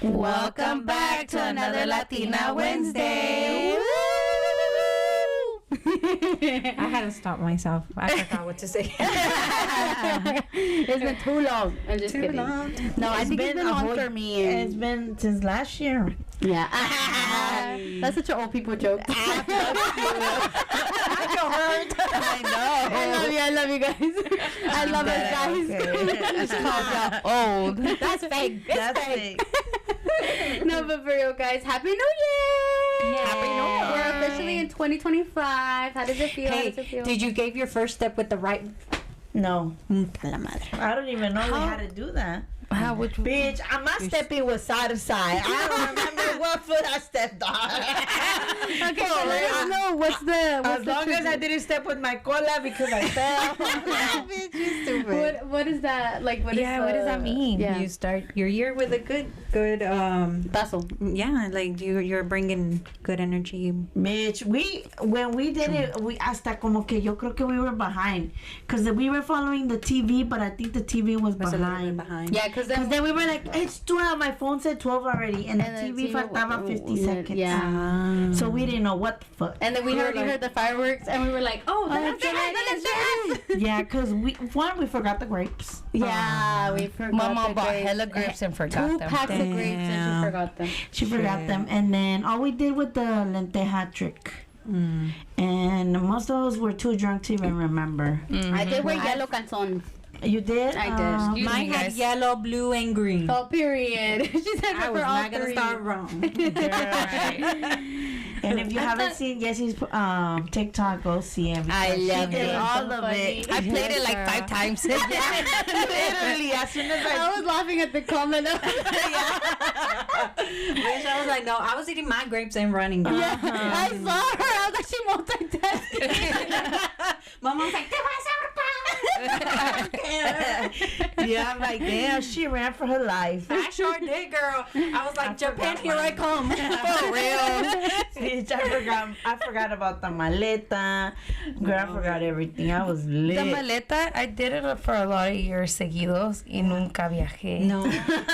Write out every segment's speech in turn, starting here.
Welcome back to another Latina Wednesday. I had to stop myself. I forgot what to say. It's been too long. I'm just kidding. long. No, I think it's been on for me. It's been since last year. Yeah. That's such an old people joke. I know. I love you guys. I love us guys. It's called old. That's fake. That's fake. No, but for real, guys, Happy New Year! Happy New Year! We're officially in 2025. How does it feel? How Hey, does it feel? did you give your first step with the right? No. La madre. I don't even know how to do that. How would you? Bitch, my stepping was side to side. I don't remember what foot I stepped on. Okay, so let us know what's the As long as I didn't step with my cola because I fell. Bitch, you stupid. What is that like? What does that mean? Yeah. You start your year with a good Paso. yeah, like you're bringing good energy. Bitch, when we did it, we hasta como que yo creo que we were behind because we were following the TV, but I think the TV was Was a little bit behind. behind. Yeah, because Because then we were like, it's 12. My phone said 12 already, and the TV faltaba 50 seconds. Yeah. So we didn't know what the fuck. And then we already heard the fireworks, and we were like, "Oh, that's it! Yeah, because we forgot the grapes. Yeah, we forgot. My mom the bought grapes. hella grapes and forgot 2 them. packs of grapes, and she Damn. forgot them. She forgot them, and then all we did with the lenteja trick. And most of us were too drunk to even remember. I did wear yellow calzon. You did? I did. Excuse Mine me, had guys. yellow, blue, and green. Oh, period. She said I for was all not gonna three. start wrong. And if you haven't seen Yesie's TikTok, go see him. I love She did it. all So of funny. it. I played it like 5 times. Literally, as soon as I was laughing at the comment. Bitch, I was like, no, I was eating my grapes and running. Yeah, I saw her. I was like, she multitasking. My mom's like, te vas a yeah, I'm like, damn, she ran for her life. I sure did, girl. I was like, Japan, forgot here I come. For real. Bitch, I forgot about the maleta. Girl, I forgot everything. I was lit. The maleta, I did it for a lot of years seguidos y nunca viajé. No.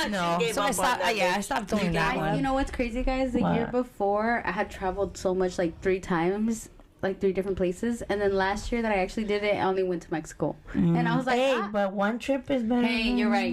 No. She gave So I up on stopped, that, I stopped doing that You one. know what's crazy, guys? The What? year before, I had traveled so much, like 3 times, like 3 different places. And then last year that I actually did it, I only went to Mexico. And I was like, hey, but one trip is better. hey, you're right.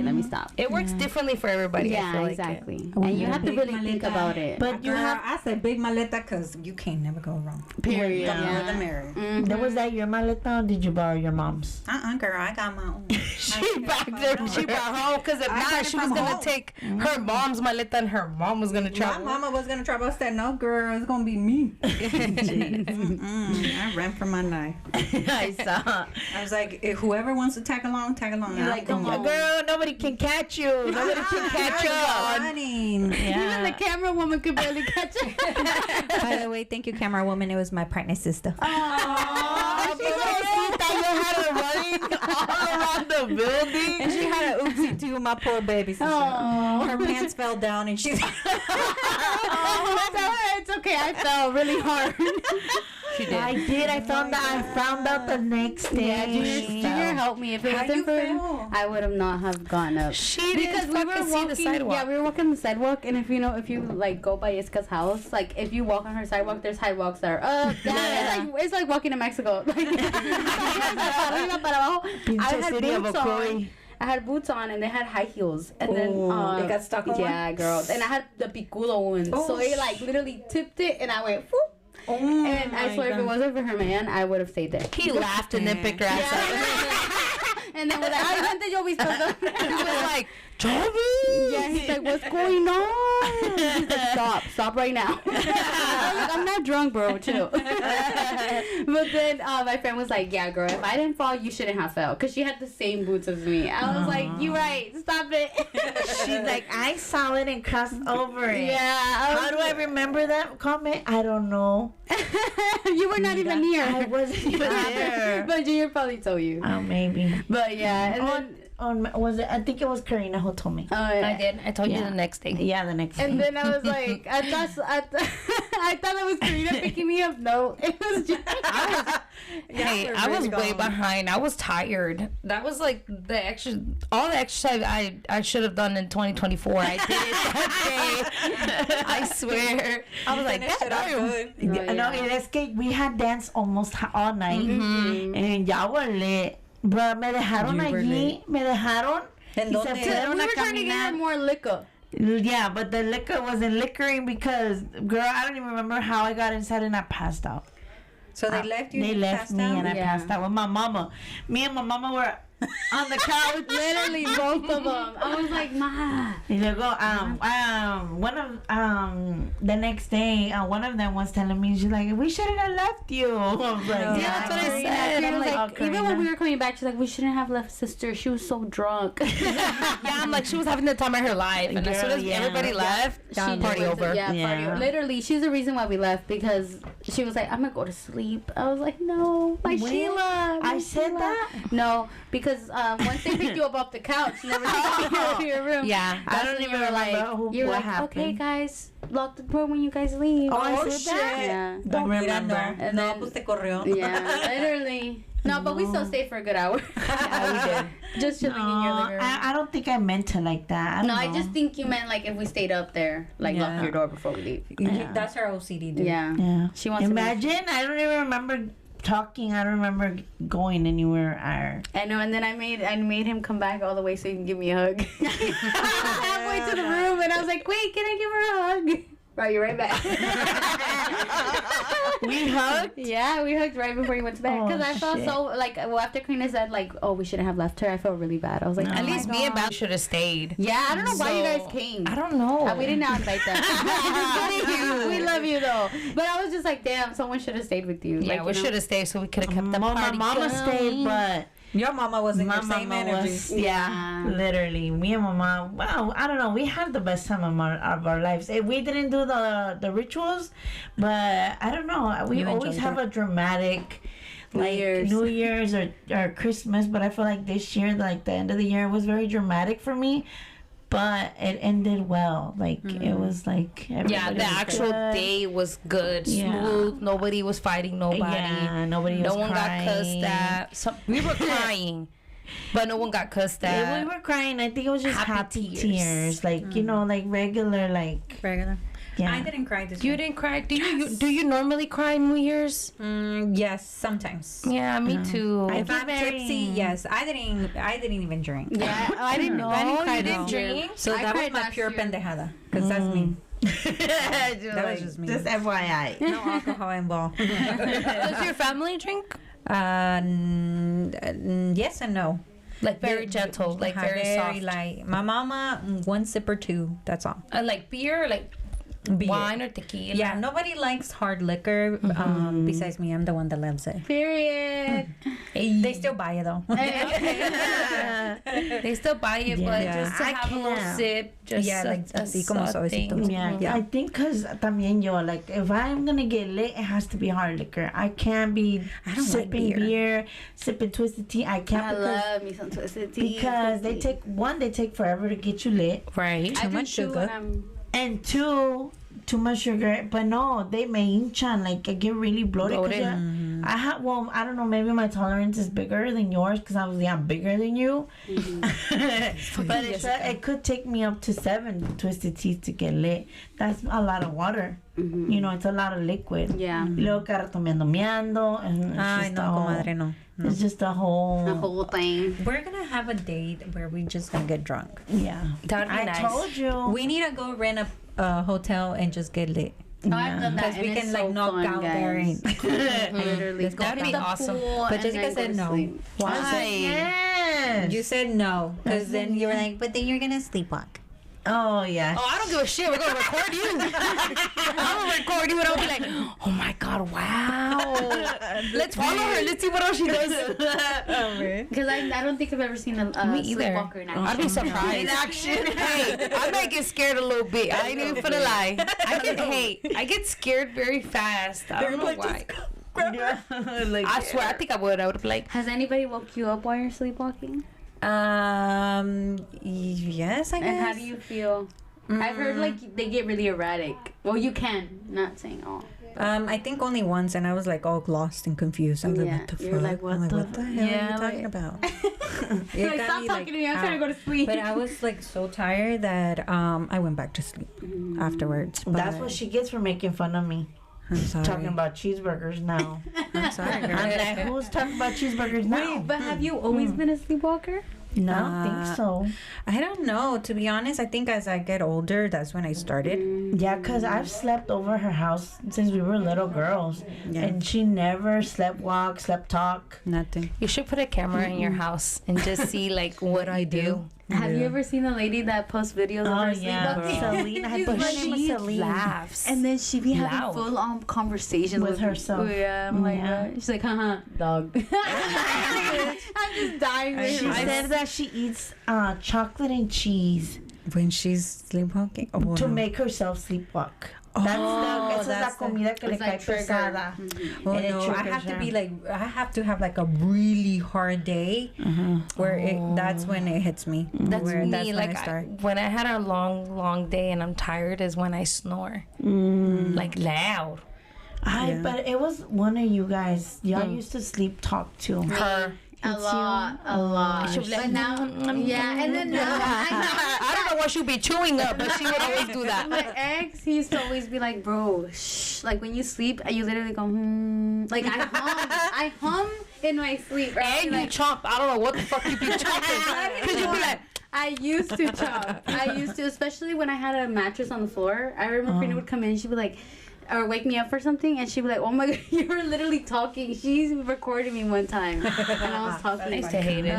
Let me stop. It works differently for everybody. I Yeah, feel like exactly. it. And you have to really think about it. But you have. I said big maleta because you can't never go wrong. Period. The more the merrier. That was that your maleta or did you borrow your mom's? Girl, I got my own. She brought home because if I got not, it she was from going home. to take her mom's maleta and her mom was going to My travel. mama was gonna travel. I said, no, girl, it's gonna be me. I ran for my life. I saw. I was like, if whoever wants to tag along, tag along. You're like, come on. Girl, nobody can catch you. Nobody can catch up. Running. Even the camera woman could barely catch it. By the way, thank you, camera woman. It was my pregnant sister. Oh, you had her running all around the building. And she had an oopsie too, my poor baby sister. Her pants fell down and she's Tell her it's okay. I fell really hard. She did. I did. I found out the next day. Yeah, Junior helped me. If it How'd wasn't you for feel? him, I would have not have gone up. She Because didn't we were fucking see walking, the sidewalk. yeah, we were walking the sidewalk, and if you like go by Iska's house, like if you walk on her sidewalk, there's sidewalks that are up, down. It's like walking to Mexico. Like, arriba para abajo. I had boots on and they had high heels, and then it got stuck on? Yeah, girl. And I had the picudo ones, so it like literally tipped it, and I went. Whoop. And I swear, if it wasn't for her man, I would have stayed there. He laughed and then picked her ass up. And then was like, ay, vente yo visto. He was like, Travis! Yeah, he's like, what's going on? He's like, stop right now. I was like, I'm not drunk, bro, chill. But then my friend was like, yeah, girl, if I didn't fall, you shouldn't have fell. Because she had the same boots as me. I was like, you right, stop it. She's like, I saw it and crossed over it. Yeah. How do I remember that comment? I don't know. You were not even here. I wasn't even there. But Junior probably told you. Oh, maybe. But yeah. And then, Was it? I think it was Karina who told me. yeah. I did. I told you Yeah. the next day. Yeah, the next And day. then I was like, I thought that was Karina picking me up. No, it was just. Hey, I was way behind. I was tired. That was like all the exercise I should have done in 2024. I did it that day. I swear. I was like, No, es que we had dance almost all night. And ya were lit. But me dejaron allí. Me dejaron. ¿En y se dónde? fueron We a were trying to get her caminar. more liquor. Yeah, but the liquor wasn't liquoring because, girl, I don't even remember how I got inside and I passed out. So they left you. They and you left passed me out? and I passed out with my mama. Me and my mama were on the couch. Literally, both of them. I was like, Ma. Y luego, one of the next day, one of them was telling me, she's like, we shouldn't have left you. I was like, Yeah, that's what I Karina. said. And I'm like, oh, even when Karina. we were coming back, she's like, we shouldn't have left sister. She was so drunk. yeah, I'm like, she was having the time of her life. And as soon as Girl, yeah. everybody left, She party went to- over. Yeah, Yeah. party over. Literally, she's the reason why we left because she was like, I'm gonna go to sleep. I was like, no, my When? Sheila. my I said Sheila." that? No, because once they picked you up off the couch, and never took you to your room. Yeah. I don't That's when even you were like, remember you're what like, happened. okay, guys, lock the door when you guys leave. Oh, I Oh, said that? shit. Yeah. Don't Mira, remember. no. And No, then- pues te corrió. Yeah, literally. No, but we still stayed for a good hour. Yeah, we did. Just chilling in your living room. I don't think I meant to like that. No, don't I know. just think you meant like if we stayed up there, like lock Yeah. your door before we leave. That's her OCD, dude. Yeah. Yeah. She wants to Imagine, I don't even remember talking. I don't remember going anywhere. I know, and then I made him come back all the way so he can give me a hug. Halfway to the room, and I was like, "Wait, can I give her a hug?" Brought you right back. We hugged? Yeah, we hugged right before he went to bed because Oh, I felt shit. so like after Karina said like, "Oh, we shouldn't have left her." I felt really bad. I was like, No. "Oh At my least me and God." Bal should have stayed. Yeah, I don't know why you guys So, came. I don't know. We did not invite them. We love you though, but I was just like, damn, someone should have stayed with you. Yeah, like, we should have stayed so we could have kept the My party mama going. stayed, but Your mama was in my your same mama energy. was, yeah, literally. Me and my mom, wow, I don't know. We had the best time of our lives. We didn't do the rituals, but I don't know. We You always enjoyed have a dramatic, like Year's. New Year's or Christmas. But I feel like this year, like the end of the year, was very dramatic for me. But it ended well. Like it was like Yeah, everybody the was actual good. day was good, Yeah. smooth. Nobody was fighting nobody. Yeah, nobody was No one crying. got cussed at. We were crying, but no one got cussed at. Yeah, we were crying. I think it was just Happy happy tears. tears. Like, you know, like regular, like, Regular. yeah. I didn't cry this You year. didn't cry? Do you normally cry New Year's? Yes, sometimes. Yeah, me too. I If I'm very- tipsy, yes. I didn't even drink. Yeah, I didn't know. No, I didn't cry you this didn't year. drink? So I that was cried my last pure year. pendejada. Because that's me. that was just me. Just FYI. No alcohol involved. Does your family drink? Yes and no. Like very gentle, like very soft. light. My mama, one sip or two. That's all. Like beer, like Beer. wine or tequila. Yeah, nobody likes hard liquor besides me. I'm the one that loves it. Period. They still buy it though. They still buy it, but Yeah. just to I have a little can't. sip, just Yeah, like así como soft thing. suavecito. Yeah, Yeah. I think because también yo, like, if I'm gonna get lit, it has to be hard liquor. I can't be I don't like sipping beer. beer, sipping twisted tea. I can't I love me some twisted tea. because they take forever to get you lit, Right. I do much too sugar. when I'm- and two, too much sugar. But no, they may hinchan, like I get really bloated. 'Cause Bloated. I have, well, I don't know, maybe my tolerance is bigger than yours because obviously I'm bigger than you. But it could take me up to 7 twisted teas to get lit. That's a lot of water. You know, it's a lot of liquid. Yeah. Y luego cada rato meando. And it's Ay, just no, a whole, comadre, no. It's just a whole. The whole thing. We're gonna have a date where we just gonna get drunk. Yeah. That'd be I nice. told you. We need to go rent a hotel and just get lit. Oh, I've done that. Because we and can it's like so knock fun, out guys. there. Literally. Let's go Go to be the awesome. pool But and Jessica then go said to no. sleep. Why? Yes. You said no, because then you were like, but then you're gonna sleepwalk. Oh, yeah. Oh, I don't give a shit. We're gonna record you. I'm gonna record you, and I'll be like, "Oh my god, wow! Let's follow her. Let's see what else she does." Because I don't think I've ever seen a Me either. sleepwalker in action. I'd be surprised. In action. Hey, I might get scared a little bit. I ain't even gonna lie. I get scared very fast. I don't know why. Like, I swear, I think I would. I would be like, Has anybody woke you up while you're sleepwalking? Yes, I guess. And how do you feel? I've heard like they get really erratic. Well, you can. Not saying all. I think only once, and I was like all lost and confused. I was Yeah, like, what the fuck? you're like, what I'm like, the what the hell yeah, are you talking like- about? Like, stop talking to me. I'm trying to go to sleep. But I was like so tired that I went back to sleep afterwards. That's but what she gets for making fun of me. I'm sorry. Talking about cheeseburgers now. I'm sorry, girl. I'm like, who's talking about cheeseburgers now? Wait, but have you always been a sleepwalker? No, I don't think so. I don't know. To be honest, I think as I get older, that's when I started. Yeah, because I've slept over her house since we were little girls. Yeah. And she never slept walk, slept talk. Nothing. You should put a camera in your house and just see like what I do. Have you ever seen the lady that posts videos of her yeah. sleepwalking? Celine. I She's thought her like- name was She Celine. laughs. And then she be having Loud. full on conversations With herself. Yeah, I'm like, Yeah. She's like, haha, dog. I'm just dying with She her. said that she eats chocolate and cheese When she's sleepwalking? Oh, to no. make herself sleepwalk. Esa es la that's the- comida que le It's cae like trigger. pesada. Oh, And it no, I triggers have to her. be like, I have to have like a really hard day where that's when it hits me. That's where, me. That's when Like I start. when I had a long day and I'm tired is when I snore, like loud. Yeah. But it was one of you guys. Y'all used to sleep talk too. Her. A lot. She'll be like, But now, yeah, and then now, I don't know what she'll be chewing up, but she would always do that. my ex, he used to always be like, bro, shh. Like when you sleep, you literally go, Like I hum in my sleep. Right? And you Like, chomp. I don't know what the fuck you be chomping. Because you be like, I used to chomp. I used to, especially when I had a mattress on the floor. I remember Karina would come in, she'd be like, or wake me up for something, and she'd be like, "Oh my god, you were literally talking." She's recorded me one time, and I was talking. I used to hate it.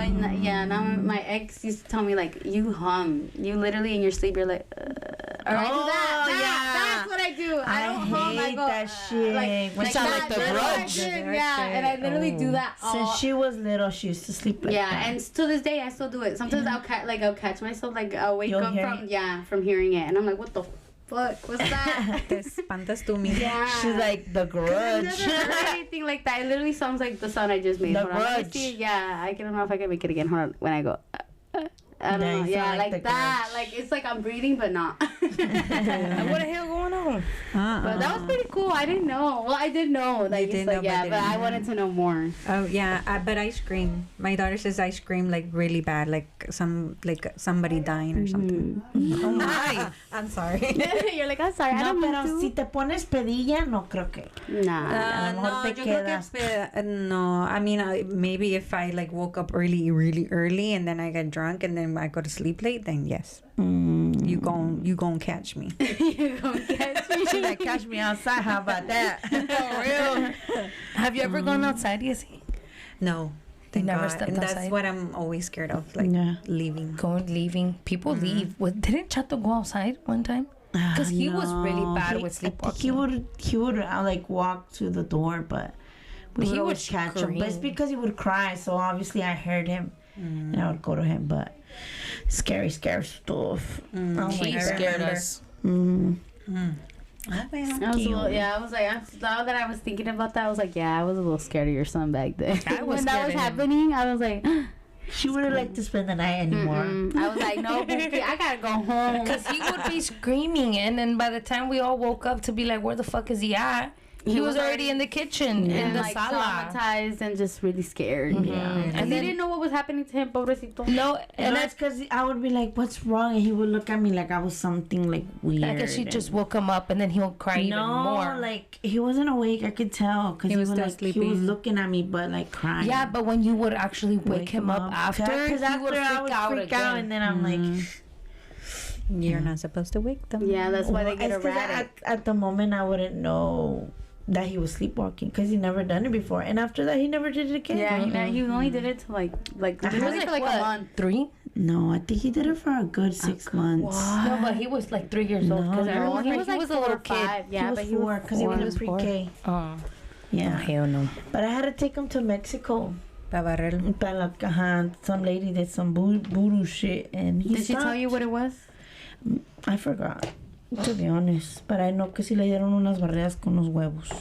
Now my ex used to tell me like, "You hum. You literally in your sleep, you're like." Or I do that. That's what I do. I don't hum. I hate go. that shit. Like sound like that. The That's what I Grudge. do. Yeah, and I literally do that all. Since she was little, she used to sleep like Yeah, that. and to this day I still do it. Sometimes I'll catch myself like I'll wake You'll up hear from hearing it, and I'm like, what the fuck? What's that? Te espantas tú misma. Yeah. She's like the I've grudge. never heard anything like that. It literally sounds like the sound I just made. The Hold on, let me Grudge. see. Yeah, I don't know if I can make it again. Hold on, when I go. I don't Yeah, know. you Yeah, sound like like The that. Like it's like I'm breathing, but not. what the hell going on? But that was pretty cool. I didn't know. Well, I did know. Like, did it's know, like, but yeah, didn't but I know. wanted to know more. Oh yeah, but I scream. My daughter says I scream like really bad, like somebody dying or something. Oh my! I'm sorry. You're like, I'm sorry. I No, don't mean pero to. si te pones pedilla, no creo que. Nah. A lo mejor no, te yo creo quedas. que no. I mean, maybe if I like woke up really early and then I get drunk and then I go to sleep late, then yes, you gon' catch me. You're gonna catch me. She's like, catch me outside. How about that? For real. Have you ever gone outside, Yesi? No, thank never God. stepped And that's outside? what I'm always scared of, like Yeah. leaving. Leaving. People leave. Didn't Chato go outside one time? Because he was really bad with sleepwalking. He would like walk to the door, but we He would would always catch him. But it's scream. because he would cry, so obviously I heard him, and I would go to him. But scary stuff. Oh my He God. scared us. I was a little, yeah, I was like, now that I was thinking about that, I was like, yeah, I was a little scared of your son back then. I was when that scared was of him. happening, I was like, She wouldn't like to spend the night anymore. I was like, no, Buki, I gotta go home. Because he would be screaming, and then by the time we all woke up to be like, where the fuck is he at? He was already in the kitchen, in and the like sala. traumatized and just really scared. Yeah, And and he then- didn't know what was happening to him, pobrecito. No, And and that's because I would be like, "What's wrong?" And he would look at me like I was something like weird. I guess she just woke him up, and then he'll cry even more. No, like he wasn't awake. I could tell because he was still like he was sleeping. looking at me, but like crying. Yeah, but when you would actually wake him up after, because he would I freak would out freak again. out, and then I'm like, You're not supposed to wake them. Yeah, that's why they get it's 'cause erratic. at the moment I wouldn't know that he was sleepwalking because he never done it before, and after that he never did it again. Yeah, he only did it to like literally for like a month. 3? No, I think he did it for a good 6 months. No, but he was like 3 years old. Because I No, remember he was like a 4 little or kid. 5. Yeah, he was but he 4 was because he was in 4. pre-K. Oh, Yeah, hell no. but I had to take him to Mexico. Pa barrerlo. Some lady did some voodoo shit, and he Did she tell stopped. you what it was? I forgot, to be honest. But I know que si le dieron unas barreras con los huevos.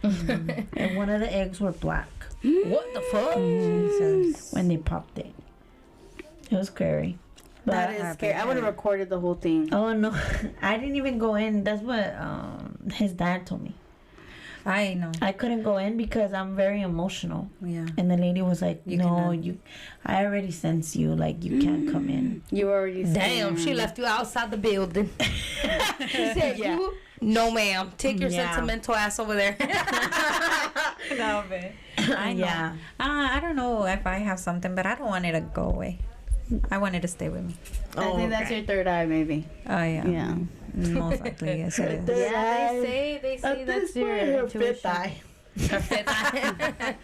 And one of the eggs were black What the fuck? when they popped it. It was scary. That is scary. I would have recorded the whole thing. Oh no, I didn't even go in. That's what his dad told me. I know. I couldn't go in because I'm very emotional. Yeah. And the lady was like, You "No, cannot. I already sense you. Like you can't come in." You already Damn, she left you outside the building. She said, Yeah. "You." No, ma'am. Take your Yeah. sentimental ass over there. No, I know. Yeah. I don't know if I have something, but I don't want it to go away. I want it to stay with me. I think that's your third eye, maybe. Oh, yeah. Yeah. Most likely, yes, it is. Yeah, they say that's your intuition. Her fifth eye.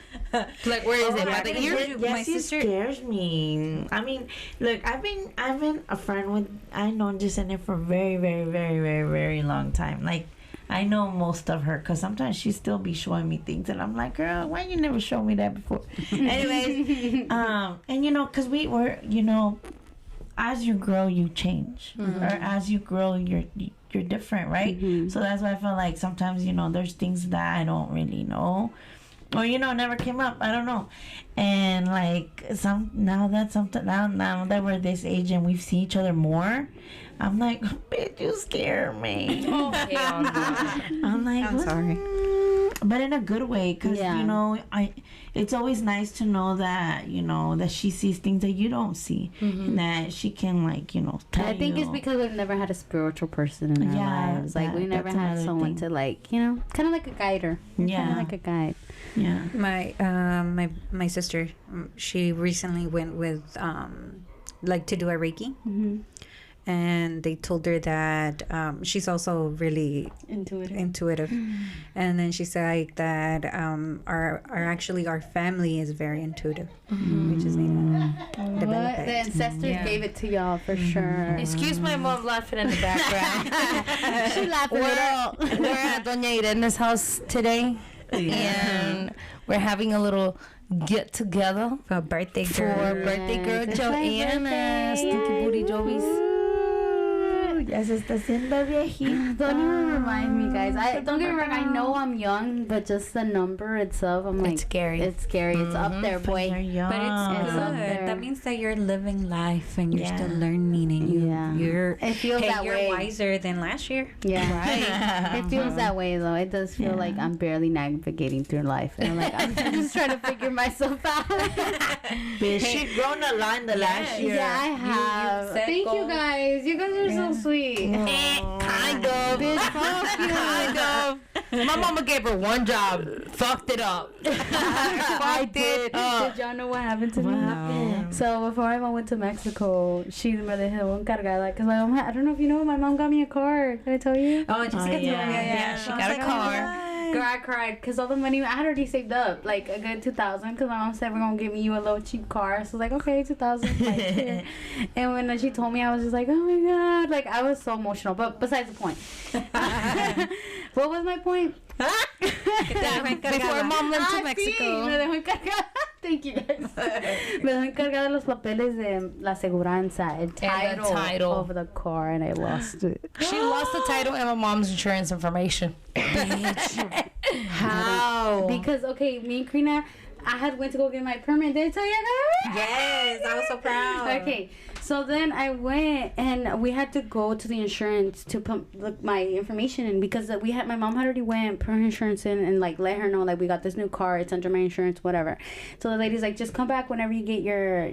Like, where is it? By the ear? Yes, it scares me. I mean, look, I've been a friend with. I know Jasenia for a very, very, very, very, very long time. Like, I know most of her because sometimes she still be showing me things, and I'm like, girl, why you never show me that before? Anyways, and you know, cause we were, you know, as you grow, you change, or as you grow, you're different, right? So that's why I feel like sometimes, you know, there's things that I don't really know, or you know, never came up. I don't know, and like now that we're this age and we've seen each other more, I'm like, bitch, you scare me. Oh, hell no. I'm like, I'm what? sorry. But in a good way, because you know, it's always nice to know that, you know, that she sees things that you don't see, and that she can, like, you know, tell I think you. it's because we've never had a spiritual person in our lives. Like, we never that's had another someone thing. to, like, you know, kind of like a guider. Kind Yeah. of like a guide. Yeah. My sister, she recently went with like to do a Reiki, and they told her that she's also really intuitive, and then she said that our family is very intuitive, which is What? developed. The ancestors gave it to y'all for sure. Excuse my mom laughing in the background. She laughing it up. We're at Doña Irene's house today, and we're having a little get together For birthday for girl. birthday girl It's my Joanna. birthday. Stinky Booty Jovies. Ya se está haciendo viejita. Don't even remind me, guys. Don't get me wrong. I know I'm young, but just the number itself, I'm like, It's scary. It's scary. It's up there, You're boy. young. But it's up good. there. That means that you're living life and you're Yeah. still learning, and you're It feels that you're way. wiser than last year. Yeah, right. It feels that way though. It does feel like I'm barely navigating through life, and I'm like, I'm just trying to figure myself out. Bitch, she grown a lot in the last year. Yeah, I have. set Thank you goals. guys. You guys are so sweet. Kind of. Bitch, fuck you. Kind of. My mama gave her one job. Fucked it up. I did. up. Did y'all know what happened to me? So before my mom went to Mexico, she me dejó un cargada. Cause my mom, I don't know if you know, my mom got me a car. Did I tell you? Oh, Jessica, yeah. She got a car. Girl, I cried because all the money I had already saved up, like a good 2,000. Because my mom said we're gonna give you a little cheap car. So I was like, okay, 2,000. Like, here. And when she told me, I was just like, oh my god, like I was so emotional. But besides the point, what was my point? Before mom went to Mexico. Sí, me dejó encargada. Thank you guys. Me dejó encargada de los papeles de la aseguranza, el title of the car, and I lost it. She lost the title and my mom's insurance information. How? Because okay, me and Karina, I had went to go get my permit. Did I tell you that? Yes, I was so proud. Okay, so then I went and we had to go to the insurance to put my information in because my mom had already went put her insurance in and like let her know like we got this new car, it's under my insurance, whatever. So the lady's like, just come back whenever you get your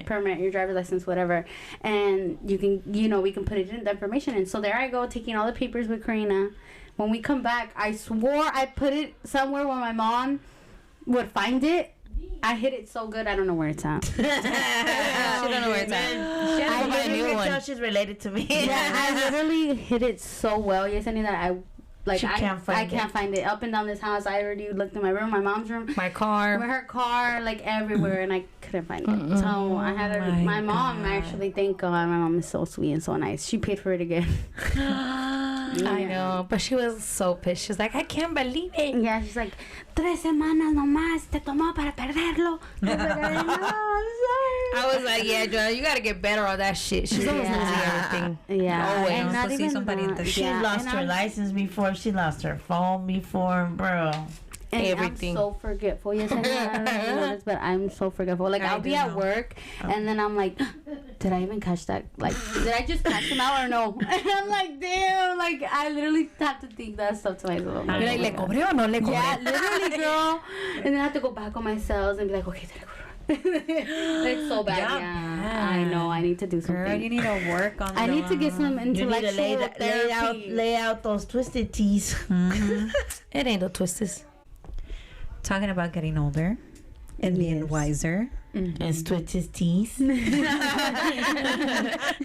permit, your driver's license, whatever, and you can, you know, we can put it in the information. And so there I go taking all the papers with Karina. When we come back, I swore I put it somewhere where my mom would find it. I hid it so good, I don't know where it's at. She don't know where it's at. She had to buy a new one. She's related to me. Yeah, I literally hid it so well, Yesenia, that I can't find it. Up and down this house, I already looked in my room, my mom's room, My car. her car, like everywhere, and I couldn't find it. So I had my mom actually, thank God, my mom is so sweet and so nice. She paid for it again. I know, but she was so pissed. She's like, I can't believe it. Yeah, she's like, 3 semanas nomás te tomó para perderlo. I was like, I know, I'm sorry. I was like, yeah, Joanna, you gotta get better on that shit. She's almost losing everything. Yeah, Always. and not So see even somebody in that. the- She Yeah, lost and her I'm- license before. She lost her phone before, bro. And Everything. I'm so forgetful. Yes, I know this, but I'm so forgetful. Like I'll be at work, and then I'm like, did I even catch that? Like, did I just catch him out or no? And I'm like, damn. Like, I literally have to think that stuff to myself. You're like, ¿le cobré o no le cobré? Yeah, literally, girl. And then I have to go back on my cells and be like, okay, did I cobré? It's so bad. Yeah, I know. I need to do something. Girl, you need to work on. I need to get some You need intellectual to therapy. lay out those twisted tees. It ain't no twisties. Talking about getting older and being wiser. Let's twist his teeth.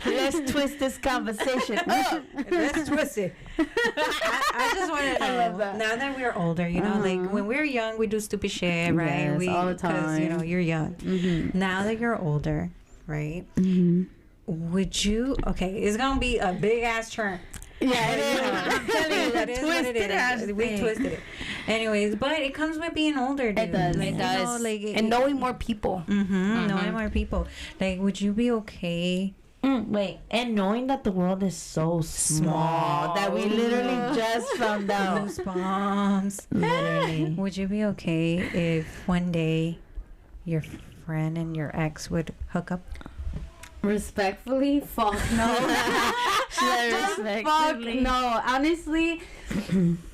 Let's twist this conversation. Let's twist it. I just want to know. love that. Now that we're older, you know, like when we're young, we do stupid shit, right? Yes, we all the Because, you time. know, you're young. Now that you're older, right? Would you? Okay, it's gonna be a big ass turn. Yeah, it is. I'm telling you, that is what it is. We twisted it. Anyways, but it comes with being older, dude. It does. Like, It you does. know, like, And knowing more people. knowing more people. Like, would you be okay? Wait, and knowing that the world is so small that we literally just found out. Goosebumps. Literally. Would you be okay if one day your friend and your ex would hook up? Respectfully, fuck no. Fuck no. Honestly,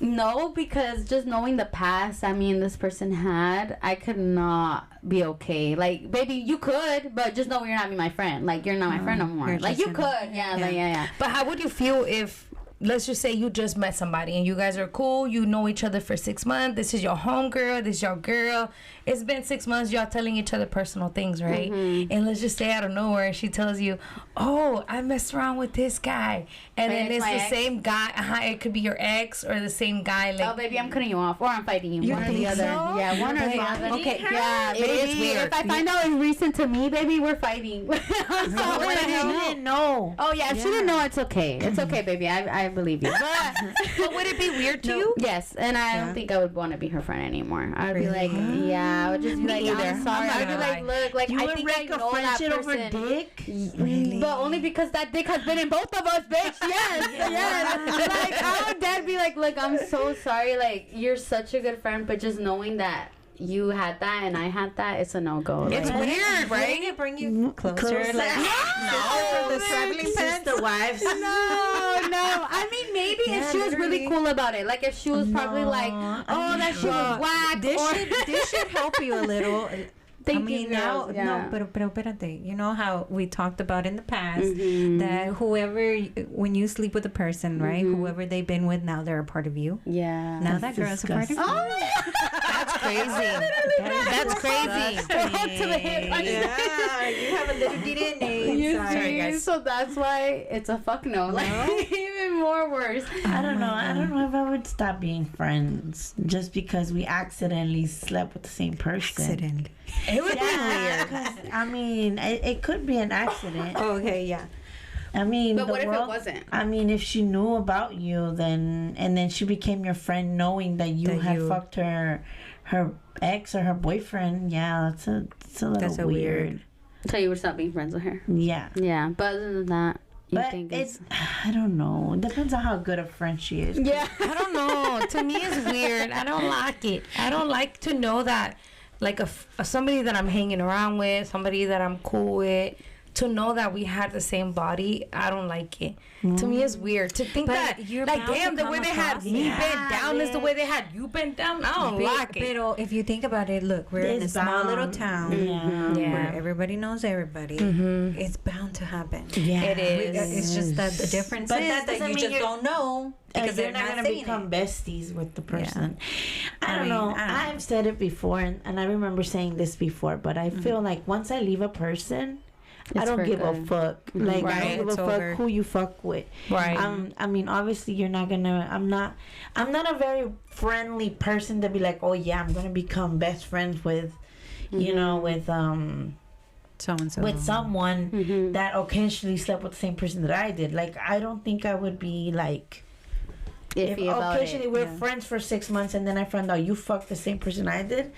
no, because just knowing the past, I mean, this person had, I could not be okay. Like, baby, you could, but just know you're not my friend. Like, you're not my friend no more. you're Like, just you could. Yeah, like, yeah. But how would you feel if, let's just say you just met somebody and you guys are cool, you know each other for 6 months, this is your homegirl, this is your girl, it's been 6 months, y'all telling each other personal things, right? And let's just say out of nowhere, she tells you, oh, I messed around with this guy. And then it's it's my the ex? same guy, it could be your ex or the same guy. Like, Oh, baby, I'm cutting you off, or I'm fighting you. One or the think other. so? Yeah, one or the Okay. other. Okay, Yeah, It is baby, weird. If I find out it's recent to me, baby, we're fighting. I'm so Wait, fighting. she didn't know. Oh yeah, if she didn't know, it's okay. It's okay, baby. I believe you. but would it be weird to you? Yes, and I don't think I would want to be her friend anymore. I would be like, yeah, I would just be like, either. I'm sorry. I'm I'd be not like, gonna look, like You I would think I wreck a know that friendship over person. dick? Really? But only because that dick has been in both of us, bitch. Yes, yes. Like I would dad be like, look, I'm so sorry. Like you're such a good friend, but just knowing that you had that and I had that, it's a no go. It's Like, weird, right? Wouldn't it bring you closer? Like, No, the traveling pants? sister wives. no. I mean, maybe if she was really cool about it. Like if she was probably like, oh, that shit was whack. This should help you a little. Thank I mean, you, now, girls. Yeah. no, pero espérate. You know how we talked about in the past Mm-hmm. that whoever, when you sleep with a person, right, whoever they've been with, now they're a part of you. Yeah. Now that girl's a part of you. That's crazy. That's crazy. To the hip. Yeah, you have a little DNA You inside. see? So that's why it's a fuck no. Like even more worse. I don't know. I don't know if I would stop being friends just because we accidentally slept with the same person. Accidentally. It would be Yeah, weird. 'cause, I mean, it could be an accident. Okay, yeah. I mean, But the what if it world- wasn't? I mean, if she knew about you, then she became your friend, knowing that you That had you- fucked her ex or her boyfriend. Yeah, it's a little That's a weird. So you would stop being friends with her. Yeah, Yeah. But other than that, you but think it's I don't know. It depends on how good a friend she is. yeah. I don't know. To me, it's weird. I don't like it. I don't like to know that, like, somebody that I'm hanging around with, somebody that I'm cool with, to know that we had the same body, I don't like it. To me, it's weird to think But that, you're like, bound to damn, the come way they had across me it. bent down is the way they had you bent down. I don't like it. Pero if you think about it, look, we're in a It's small little bound. town Yeah. Yeah. where everybody knows everybody. It's bound to happen. Yeah, It is. It's just that the difference But is that that doesn't you mean just you're- don't know because you're they're not gonna saying become it. besties with the person. I I don't mean, know. I don't know. I've said it before, and I remember saying this before, but I feel like once I leave a person, I It's don't for give a good. fuck. Like I Right, don't give it's a fuck over. who you fuck with. Right. I mean, obviously, you're not gonna. I'm not a very friendly person to be like, oh yeah, I'm gonna become best friends with, you know, with So and so. with someone Mm-hmm. that occasionally slept with the same person that I did. Like, I don't think I would be like. If Iffy about occasionally it. we're friends for 6 months and then I found out you fucked the same person I did,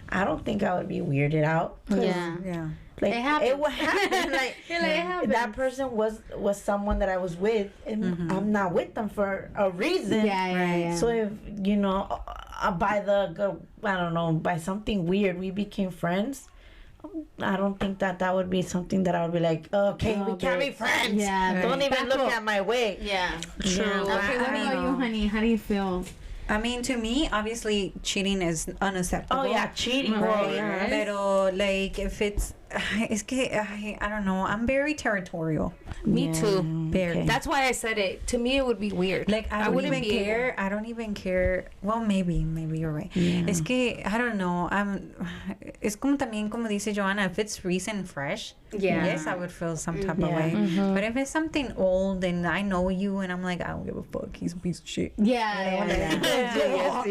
I don't think I would be weirded out. 'Cause, Yeah. Yeah. like It happens. it would happen. Like, You're like, it happens. that person was someone that I was with, and I'm not with them for a reason. Yeah. So if you know, by I don't know, by something weird, we became friends. I don't think that would be something that I would be like, okay, we can't be friends. Yeah. Don't even look at my weight. Yeah. True. Okay, what about you, honey? How do you feel? I mean, to me, obviously, cheating is unacceptable. Oh yeah, cheating. Right. Yes. Pero, like, if it's... Es que, I don't know. I'm very territorial. Me too. Very. Okay. That's why I said it. To me, it would be weird. Like, I wouldn't wouldn't even be care. I don't even care. Well, maybe you're right. Yeah. Es que, I don't know. Es como también, como dice Joanna, if it's recent and fresh, Yeah. yes, I would feel some type of Yeah. way. Mm-hmm. But if it's something old and I know you and I'm like, I don't give a fuck, he's a piece of shit. Yeah. Like,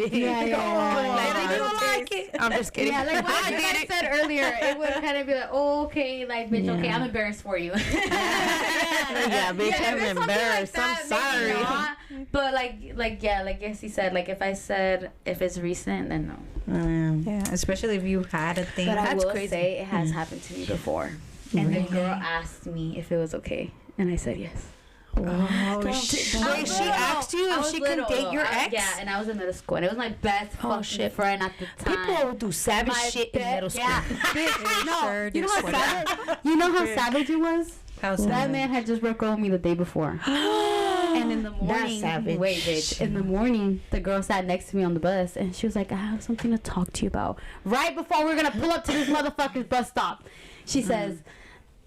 I don't like it. I'm just kidding. Yeah, like what I said earlier, it would kind of be like, oh, okay, like, bitch, okay, I'm embarrassed for you. Yeah, bitch, if I'm it's something embarrassed. like I'm that, maybe sorry. not. But like Jesse said, like if I said if it's recent, then no. Yeah, especially if you had a thing. But I That's will crazy. say it has happened to me before, and the girl asked me if it was okay, and I said yes. Oh, shit. Wait, she asked you if she can date your ex? Yeah, and I was in middle school, and it was my best fucking shit. friend at the time. People do savage My shit in be- middle school. Yeah, bitch, no, Sure you know how do. savage. You know how savage it was. How That sad. man had just broke up with me the day before. And in the morning, savage. wait, bitch. In the morning, the girl sat next to me on the bus, and she was like, "I have something to talk to you about." Right before we're gonna pull up to this motherfucker's bus stop, she says,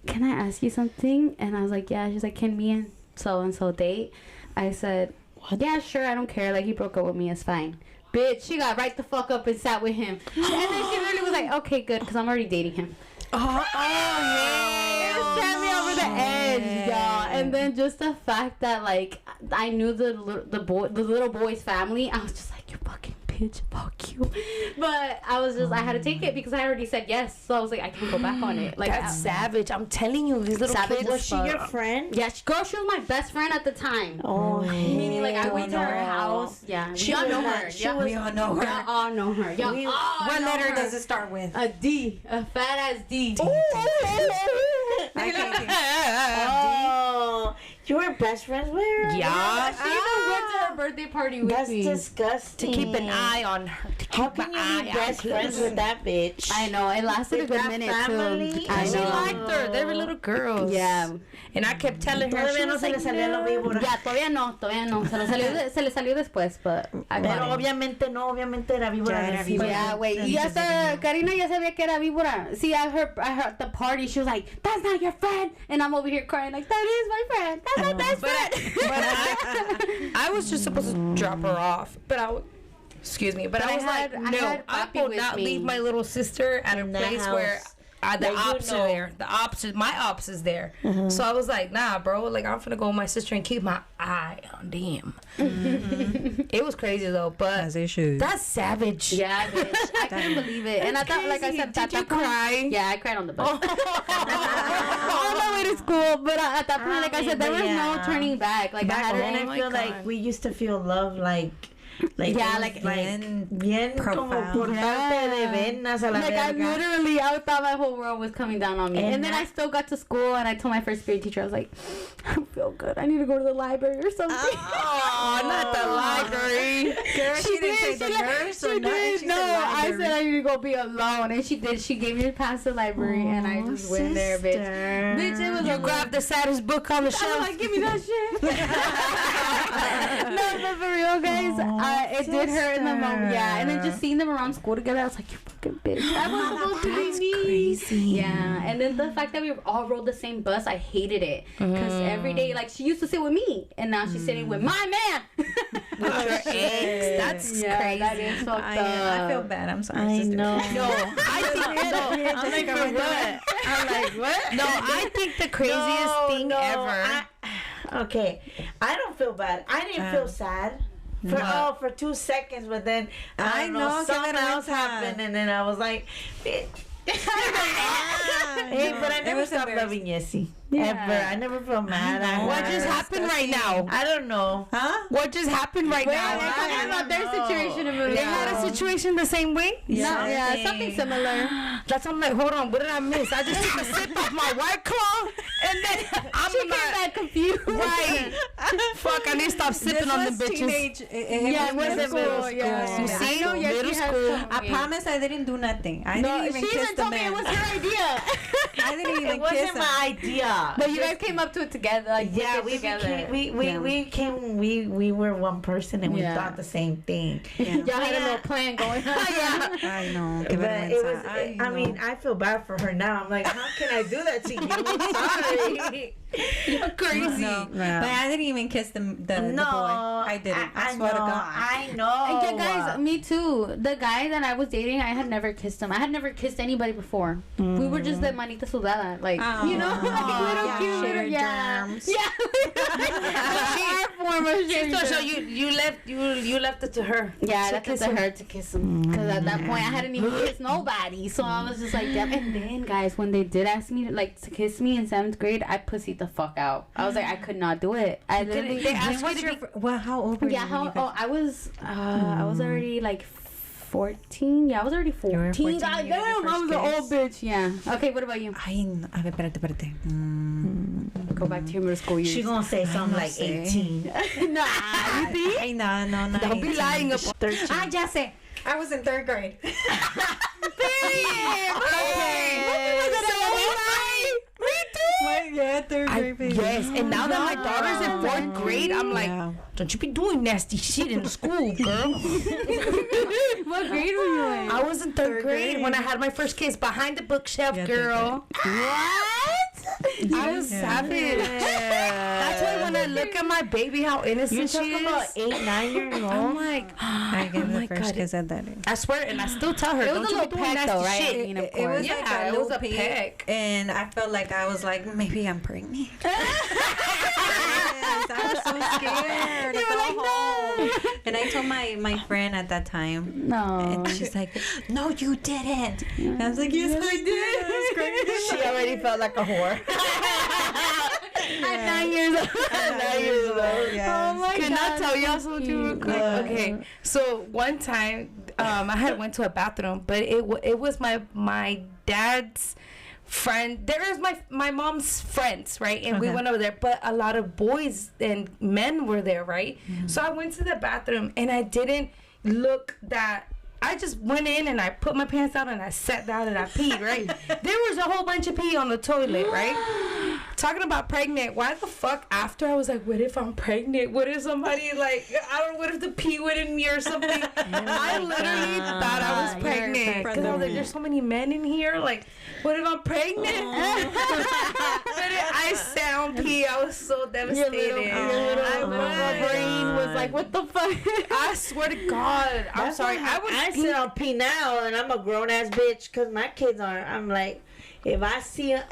"Can I ask you something?" And I was like, "Yeah." She's like, "Can me and so date?" I said, "Yeah, sure. I don't care. Like, he broke up with me. It's fine." Bitch, she got right the fuck up and sat with him. And then she really was like, "Okay, good, because I'm already dating him." It set me over the edge, y'all. And then just the fact that like I knew the little boy's family, I was just like, "You fucking bitch, fuck you." But I was just I had to take it because I already said yes, so I was like, I can't go back on it. Like That's savage. I'm telling you, these little Savage kids. as Was she your friend? yeah, girl, she was my best friend at the time. Oh, Meaning like I went to her no. house. Yeah, She y'all was know not- her. she Y'all was- We all know her. y'all all know her. Y'all We- all What know letter her. does it start with? A D, a fat ass D. I can't Oh, you were best friends with her? Yeah. She even went to her birthday party with That's me. disgusting. To keep an eye on her. How can you be best friends with that bitch? I know, it lasted a With good that minute family? too. I She know. liked her. They were little girls. Yeah. And I kept telling her. Todavía She no was se le like, salía lo víbora. Ya, todavía no. Se le salió después, but I got Pero it. obviamente era víbora. Ya era de sí, víbora. Yeah, wait. Y hasta Karina ya sabía que era víbora. See, I heard at the party, she was like, "That's not your friend," and I'm over here crying like, "That is my friend. That's my best friend." I was just supposed to drop her off, but excuse me, but I was I will with not me. leave my little sister at In a the place house. where the That you ops know. are there. My ops is there. So I was like, nah, bro. Like, I'm finna go with my sister and keep my eye on them. It was crazy though, but As it should. that's savage. Yeah, bitch. I couldn't believe it. And I thought, like I said, Did you cry? Yeah, I cried on the bus. On the way to school, but at that point, like I said, there was no turning back. Like I Back had then, her. I my feel God. like we used to feel love like Yeah, it was like bien como profound. por parte de venas a la Like I verga. literally, I thought my whole world was coming down on me. And And then I still got to school, and I told my first grade teacher, I was like, I don't feel good. I need to go to the library or something. Oh, not the library. Girl, she didn't say the nurse or She nothing. did. She No, said I library. said I need to go be alone, and she did. She gave me a pass to the library, and I just went there, bitch. Bitch, it was You a grabbed the saddest book on the I was shelf. like, give me that shit. No, but for real, guys, it did hurt in the moment. Yeah, and then just seeing them around school together, I was like, you fucking bitch. That was supposed to be me. Crazy. Yeah, and then the fact that we all rode the same bus, I hated it. Because every day, like, she used to sit with me, and now she's sitting with my man. With your ex. That's Yeah, crazy. that is fucked I feel up. bad. I'm sorry, I sister. know. No, I think I'm like, for what? I'm like, what? no, I think the craziest thing ever. Okay, I don't feel bad. I didn't feel sad. For 2 seconds, but then I know know, something qué else vergüenza. happened, and then I was like, bitch. Hey, but I never was stopped embarrassing. loving Yessie. Ever. I never feel mad at her. What just happened right now? I don't know. Huh? What just happened right now? They're talking about their situation in They had a situation the same way? Yeah, something similar. That's I'm like, hold on, what did I miss? I just took a sip of my White Claw, and then I'm She came back confused. right. Fuck, I need to stop sipping on the bitches. Teenage. Yeah, it was in middle school. Yeah. You see, I know, yes, middle she has school. some- I promise I didn't do nothing. I didn't even she kiss even the told me man. it was her idea. I didn't even It kiss wasn't him. my idea. But you guys came up to it together. Like, Yeah, put it we together. became we were one person and we Yeah. thought the same thing. Yeah. Y'all had a little plan going on. I know. Qué But it was. vergüenza. I mean, I feel bad for her now. I'm like, how can I do that to you? I'm sorry. You're crazy. No, but I didn't even kiss the boy. I didn't. I swear to know, God. I know. Yeah, guys, me too. The guy that I was dating, I had never kissed him. I had never kissed anybody before. We were just the manita sudada, like you know, like little yeah. cute, Shared yeah, germs. yeah. Our form of sharing So germs. you left it to her. Yeah, to that's kiss to him. her to kiss him. Because at that point, I hadn't even kissed nobody. So I was just like, damn. And then, guys, when they did ask me to kiss me in 7th grade, I pussied the fuck out. I was like, I could not do it. I literally. They asked you What's to your? be. Well, how old were you? Yeah, when how? you Oh, I was already like 14. Yeah, I was already 14. were 14, God you had your damn, I was first an old bitch. Yeah. Okay, what about you? Ay, no. A ver, espérate. Go back to your middle school years. She gonna say something no like sé. 18. Nah, you think? Ay, no. Don't be lying about 13. Ah, ya sé. I was in 3rd grade. Yeah, 3rd grade. baby. Yes, and now that my daughter's in 4th grade, I'm like, Yeah. don't you be doing nasty shit in school, girl. What grade were you in? I was in 3rd grade when I had my first kiss behind the bookshelf, Yeah, girl. I was savage. That's why when I look at my baby, how innocent You're she talking about is. 8, 9 years old. I'm like, I gave oh the my first God. kiss at that age. I swear, and I still tell her, It was don't a you little be doing peck nasty though, right? shit. I mean, of It course. was Yeah, like a it was little a peck. and I felt like I was like, maybe I'm pregnant. Yes, I was so scared to go home. And I told my friend at that time, No. and she's like, "No, you didn't." And I was like, "Yes, I did." I was crazy. She already felt like a whore. At 9 years old. 9 years old. Yes. Oh my Can God. I tell y'all something real quick? Okay, so one time, I had went to a bathroom, but it was my dad's friend. There's my mom's friends, right? And we Okay. went over there, but a lot of boys and men were there, right? So I went to the bathroom and I didn't look that. I just went in and I put my pants on and I sat down and I peed, right? There was a whole bunch of pee on the toilet, right? Talking about pregnant, why the fuck after I was like, what if I'm pregnant? What if somebody like, I don't know, what if the pee went in me or something? I literally thought I was you're pregnant. Because I was like, there's so many men in here. Like, what if I'm pregnant? But I sound pee. I was so devastated. Your little brain was like, what the fuck? I swear to God. I'm sorry. I sit on pee now, and I'm a grown ass bitch because my kids are. I'm like, if I see a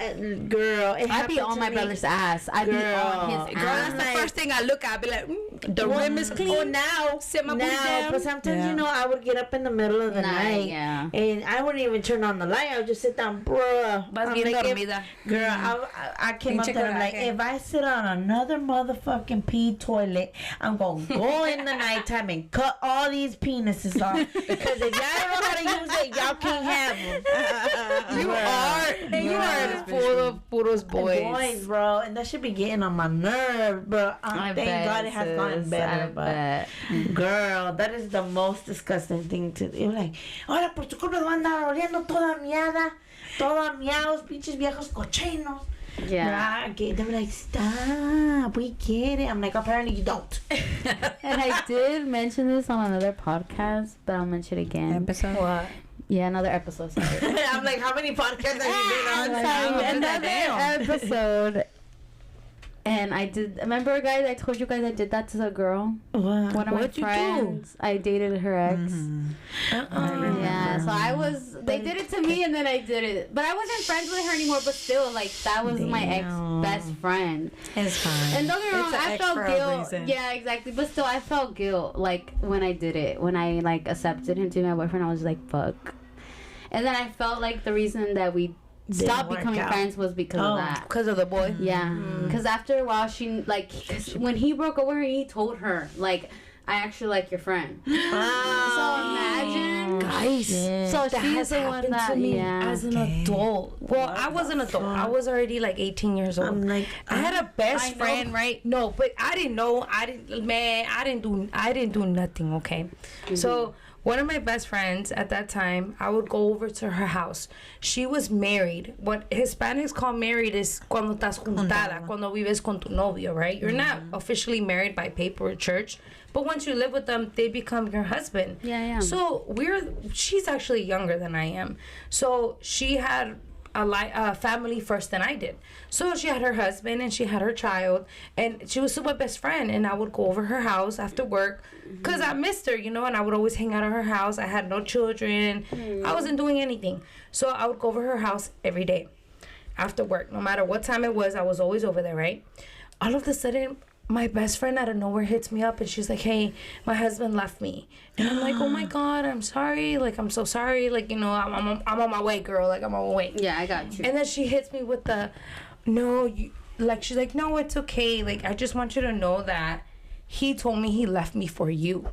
girl, it I'd be happened on to my me. brother's ass. I'd be Girl. on his Girl, that's ass. the first thing I look at. I be like, the rim is clean. Oh, now, Sit my booty now, down. but sometimes Yeah. you know I would get up in the middle of the night, Yeah. and I wouldn't even turn on the light. I would just sit down, bruh. Vas I'm bien like, if- dormida. Girl, I came up Pinche there, I'm like, coraje. if I sit on another motherfucking pee toilet, I'm gonna go in the nighttime and cut all these penises off. Because if y'all don't know how to use it, y'all can't have them. You are full of puros boys. Bro, and that should be getting on my nerves, bro. Thank God it has gotten better, but girl, that is the most disgusting thing to do. Like, ahora por tu culpa van a andar oliendo toda miada, toda miados, pinches viejos cochinos. Yeah. They're like, stop, we get it. I'm like, apparently you don't. And I did mention this on another podcast, but I'll mention it again. Episode. What? Yeah, another episode. Sorry. I'm like, how many podcasts have you been on? Sorry, another Damn. episode. And I did. Remember, guys, I told you guys I did that to the girl. What? One of my What'd you do? friends. I dated her ex. Yeah, so I was. They did it to me, and then I did it. But I wasn't friends with her anymore. But still, like that was my ex best friend. It's fine. And don't get me wrong, It's an I ex felt for a guilt. reason. Yeah, exactly. But still, I felt guilt like when I did it. When I like accepted him to be my boyfriend, I was like, fuck. And then I felt like the reason that we stopped becoming friends was because of that. Because of the boy? Yeah. Because after a while, when he broke over, he told her, like, I actually like your friend. So imagine. Guys. So she's the one that, to me as an adult. Well, I was an adult. I was already like 18 years old. I had a best friend, right? No, but I didn't know. I didn't do nothing, okay? So one of my best friends at that time, I would go over to her house. She was married. What Hispanics call married is cuando estás juntada, cuando vives con tu novio, right? You're not officially married by paper or church, but once you live with them, they become your husband. Yeah. So she's actually younger than I am. So she had a family first than I did. So she had her husband and she had her child, and she was my best friend, and I would go over her house after work because I missed her, and I would always hang out at her house. I had no children. I wasn't doing anything. So I would go over her house every day after work. No matter what time it was, I was always over there, right? All of a sudden, my best friend out of nowhere hits me up and she's like, hey, my husband left me. And I'm like, oh my God, I'm sorry. Like, I'm so sorry. Like, I'm on my way, girl. Like, I'm on my way. Yeah, I got you. And then she hits me with she's like, no, it's okay. Like, I just want you to know that he told me he left me for you.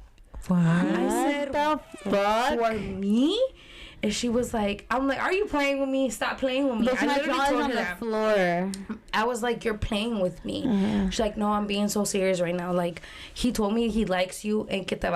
What? I said, the fuck? For me? And she was like, I'm like, are you playing with me? Stop playing with me. But my jaw is on the floor. I was like, you're playing with me. She's like, no, I'm being so serious right now. Like, he told me he likes you and que te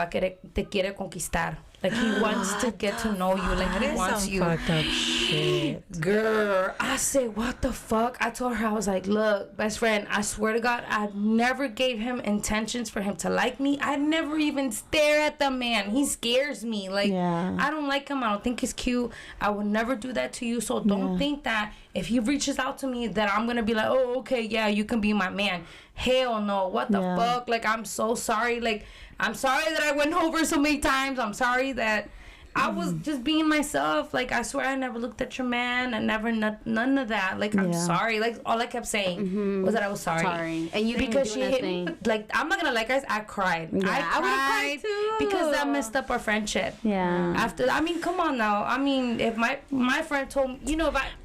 quiere conquistar. Like, he wants to get to know you. Like, he wants you. Fucked up shit. Girl, I said, what the fuck? I told her, I was like, look, best friend, I swear to God, I never gave him intentions for him to like me. I never even stare at the man. He scares me. Like, I don't like him. I don't think he's cute. I would never do that to you. So don't think that if he reaches out to me that I'm going to be like, oh, okay, yeah, you can be my man. Hell no. What the fuck? Like, I'm so sorry. Like, I'm sorry that I went over so many times. I'm sorry that I was just being myself. Like, I swear I never looked at your man. I never, none of that. Like, I'm sorry. Like, all I kept saying was that I was sorry. And you because didn't do she hit me. Like, I'm not gonna lie, guys, I cried. Yeah, I would've cried cried too. because that messed up our friendship. Yeah. After, I mean, come on now. I mean, if my friend told me,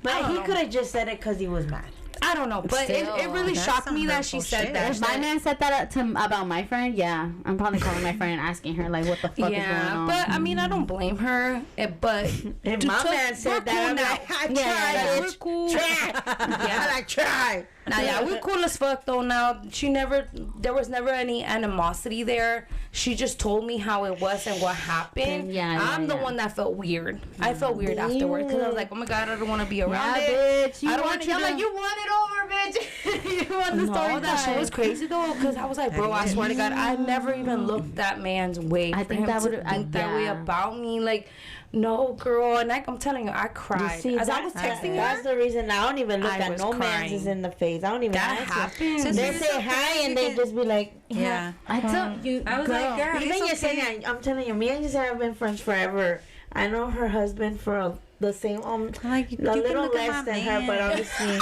But he could have just said it because he was mad. I don't know, but Still, it really shocked me that she said that. If my man said that about my friend, I'm probably calling my friend and asking her, like, what the fuck is going on? But I mean, I don't blame her. But if my man said that, I'm like, I tried. We're cool. I tried. Now, yeah, we're cool as fuck though. Now, there was never any animosity there. She just told me how it was and what happened. I'm the one that felt weird. I felt weird afterwards because I was like, oh my God, I don't want to be around it. Bitch, I don't want you to. Like, you won it over, bitch. You won the story. No, that shit was crazy though, because I was like, bro, I swear to God, I never even looked that man's way. I think that would think that way about me, like. No, girl, and I'm telling you, I cried. See, as I was texting her, that's the reason I don't even look at no crying. man's in the face. I don't even that answer. happened. So they say hi and they just be like, I tell you, I was like, girl, even Yesenia, I'm telling you, me and Yesenia have been friends forever. I know her husband for the same, like, a little less than her, but obviously.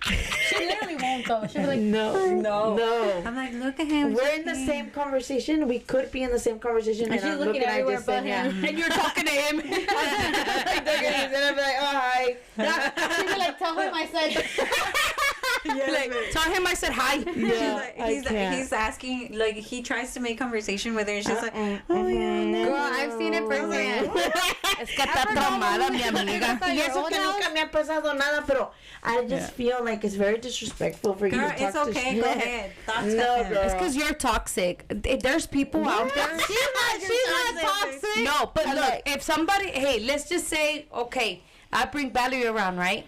she literally won't though. She'll be like, no. I'm like, look at him. We're in the same conversation. We could be in the same conversation. And she's looking everywhere but him. And you're talking to him. And I'm like, oh, hi. She'll be like, tell him I said. Tell him I said hi. Yeah, he's asking, like, he tries to make conversation with her. And she's like, oh yeah, girl, I've seen it firsthand. Es que está traumada, mi amiga. Y eso que nunca me ha pasado nada, pero I just feel like it's very disrespectful for you to talk it's okay. Go ahead. No, girl. It's because you're toxic. There's people out there. She's not toxic. No, but look, if somebody, hey, let's just say, okay, I bring Valerie around, right?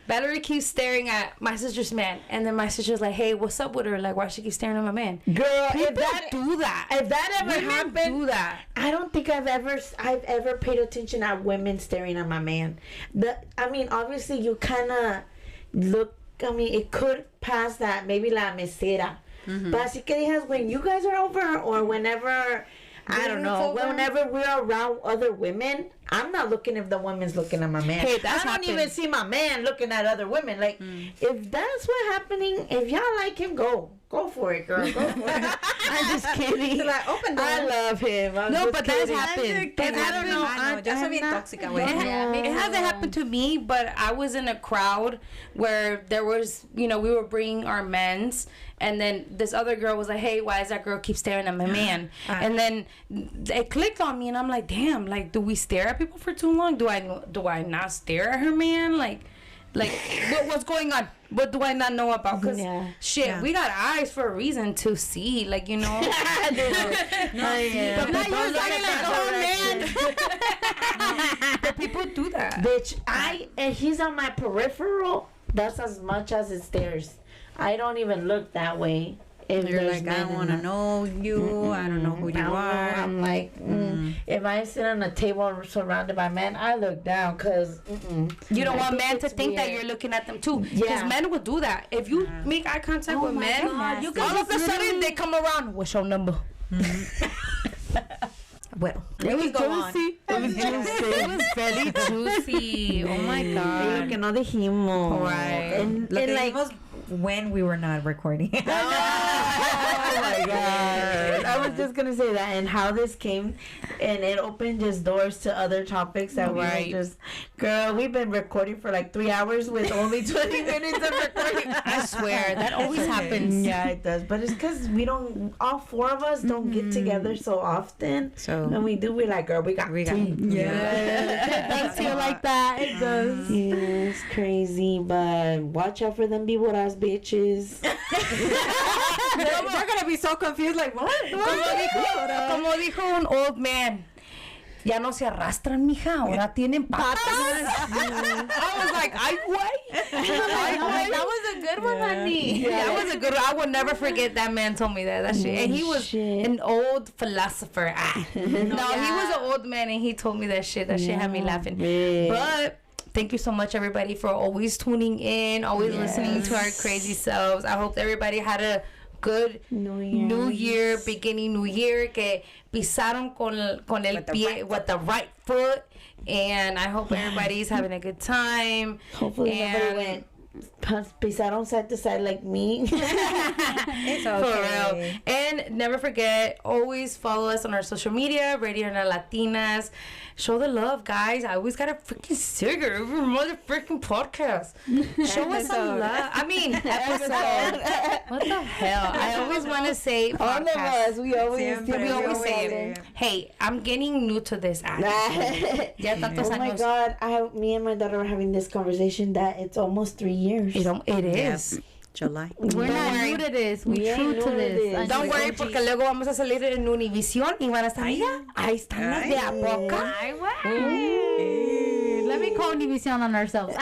Valerie keeps staring at my sister's man, and then my sister's like, "Hey, what's up with her? Like, why she keep staring at my man?" Girl, People do that. If that ever happened, do that. I don't think I've ever paid attention at women staring at my man. I mean, obviously you kind of look. I mean, it could pass that maybe la mesera, but así que digas when you guys are over or whenever. I don't know. Whenever we're around other women, I'm not looking if the woman's looking at my man. Hey, that's I don't happened. even see my man looking at other women. Like, if that's what's happening, if y'all like him, go for it, girl. Go for it. I'm just kidding. Like, open door. I love him. No, but that's happened. That's I don't know. happened. Yo soy bien tóxica, güey. It hasn't happened to me, but I was in a crowd where there was, we were bringing our men's, and then this other girl was like, hey, why does that girl keep staring at my man? And then it clicked on me, and I'm like, damn, like, do we stare at people for too long? Do I not stare at her man? Like what's going on? What do I not know about? Because we got eyes for a reason to see, like, But now you're like, oh man. But people do that. Bitch, and he's on my peripheral. That's as much as it stares. I don't even look that way. If You're there's like, I men don't want to in know you. I don't know who you I don't know. are. I'm like, if I sit on a table surrounded by men, I look down because You don't want men to it's think that weird. you're looking at them too. Because Yeah. men will do that. If you make eye contact with men, God, you can all of a just sudden they come around. What's your number? Well, It was juicy. It was juicy. It was very juicy. Oh my Lo god. que no dijimos. Right. And look, like, like, when we were not recording. oh my god. I was just gonna say that, and how this came, and it opened just doors to other topics that we Right. were just, girl, we've been recording for like 3 hours with only 20 minutes of recording. I swear that always happens. Yeah, it does, but it's because all 4 of us don't get together so often. So- when we do, we're like, girl, we got time. It does feel like that. It does. Yeah, it's crazy, but watch out for them víboras, bitches. They're gonna be so confused, like, what? Como dijo un old man. Ya no se arrastran, mija. Ahora tienen patas. I was like, ay, güey. That was a good one, honey. Yeah, that was a good one. I will never forget that man told me that shit. And he was an old philosopher. No, he was an old man and he told me that shit. That shit had me laughing. But thank you so much, everybody, for always tuning in, always listening to our crazy selves. I hope everybody had a good New Year, beginning New Year, que pisaron con el pie, with the right foot. And I hope everybody's having a good time. Hopefully nobody went pisaron side to side like me. It's okay. For real. And never forget, always follow us on our social media, Radio Na Latinas. Show the love, guys. I always gotta freaking cigar every motherfucking podcast. Show us some love. I mean, episode. What the hell? I always want to say All of podcast. us, we always We always say it. Hey, I'm getting new to this act. Ya tantos Oh my años. god, me and my daughter were having this conversation that it's almost 3 years. It is. July. We're not new to this. We ain't true new to to this. this. Don't worry, porque luego vamos a salir en Univision y van a estar, mira, ahí están las de a poca. Ay, güey. Let me call Univision on ourselves.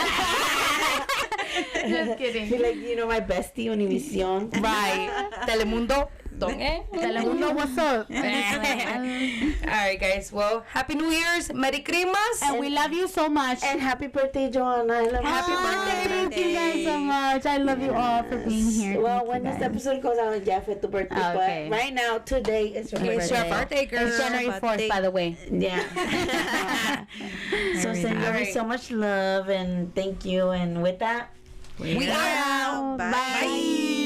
Just kidding. Feel like, my bestie, Univision. Right. Telemundo. Telemundo, what's up? All right, guys. Well, Happy New Year's. Merry Christmas. And we love you so much. And happy birthday, Joanna. I love Happy you. birthday. Thank you guys so much. I love you all for being here. Well, Thank when you this guys. episode goes out, yeah, for the birthday. Okay. But right now, today is your birthday. It's your birthday, girl. It's January 4th, by the way. Yeah. So send you Alright. so much love and thank you. And with that, We are out. Bye. Bye.